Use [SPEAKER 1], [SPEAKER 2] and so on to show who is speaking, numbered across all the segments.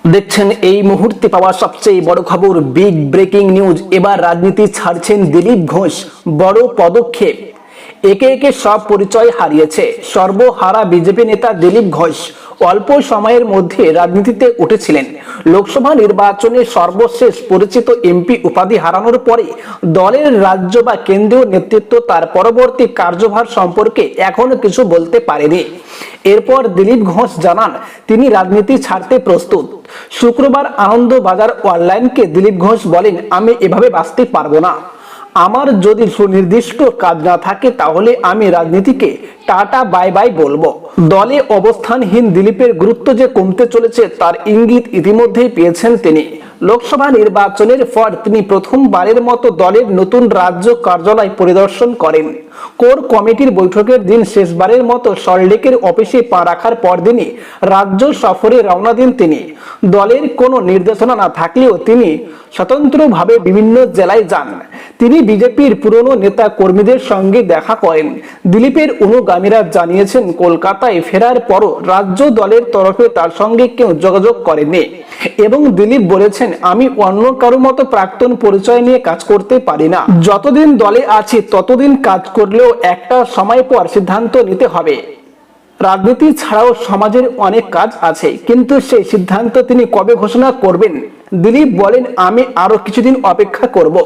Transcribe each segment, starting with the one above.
[SPEAKER 1] দেখছেন এই মুহূর্তে পাওয়া সবচেয়ে বড় খবর, বিগ ব্রেকিং নিউজ। এবার রাজনীতি ছাড়ছেন দিলীপ ঘোষ, বড় পদক্ষেপ। একে একে সব পরিচয় হারিয়েছে সর্বহারা বিজেপি নেতা দিলীপ ঘোষ। অল্প সময়ের মধ্যে রাজনীতিতে উঠেছিলেন। লোকসভা নির্বাচনে সর্বশেষ পরিচিত এমপি উপাধি হারানোর পরে দলের রাজ্য বা কেন্দ্রীয় নেতৃত্ব তার পরবর্তী কার্যভার সম্পর্কে এখনো কিছু বলতে পারেনি। এরপর দিলীপ ঘোষ জানান তিনি রাজনীতি ছাড়তে প্রস্তুত। শুক্রবার আনন্দবাজার অনলাইনকে দিলীপ ঘোষ বলেন, আমি এভাবে বাঁচতে পারবো না। আমার যদি সুনির্দিষ্ট কাজ না থাকে তাহলে আমি রাজনীতিকে টাটা বাই বাই বলবো। দলে অবস্থানহীন দিলীপের গুরুত্ব যে কমতে চলেছে তার ইঙ্গিত ইতিমধ্যেই পেয়েছেন তিনি। লোকসভা নির্বাচনের পর তিনি প্রথমবারের মতো দলের নতুন রাজ্য কার্যালয় পরিদর্শন করেন। কোর কমিটির বৈঠকের দিন শেষবারের মতো সল্টলেকের অফিসে পা রাখার পরদিনই রাজ্য সফরে রওনা দেন তিনি। দলের কোনো নির্দেশনা না থাকলেও তিনি স্বতন্ত্রভাবে বিভিন্ন জেলায় যান। তিনি বিজেপির পুরনো নেতা কর্মীদের সঙ্গে দেখা করেন। দিলীপের অনুগামীরা জানিয়েছেন কলকাতায় ফেরার পরও রাজ্য দলের তরফে তার সঙ্গে কেউ যোগাযোগ করেনি এবং দিলীপ বলেছেন, আমি অন্য কারো মতো প্রাক্তন পরিচয় নিয়ে কাজ করতে পারি না। যতদিন দলে আছি ততদিন কাজ করলেও একটা সময় পর সিদ্ধান্ত নিতে হবে। রাজনীতি ছাড়াও সমাজের অনেক কাজ আছে, কিন্তু সেই সিদ্ধান্ত তিনি কবে ঘোষণা করবেন? দিলীপ বলেন, আমি আরো কিছুদিন অপেক্ষা করব।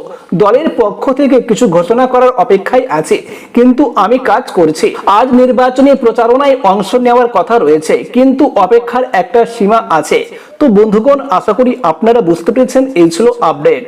[SPEAKER 1] দলের পক্ষ থেকে কিছু ঘোষণা করার অপেক্ষায় আছে, কিন্তু আমি কাজ করছি। আজ নির্বাচনী প্রচারণায় অংশ নেওয়ার কথা রয়েছে, কিন্তু অপেক্ষার একটা সীমা আছে। তো বন্ধুগণ, আশা করি আপনারা বুঝতে পেরেছেন। এই ছিল আপডেট।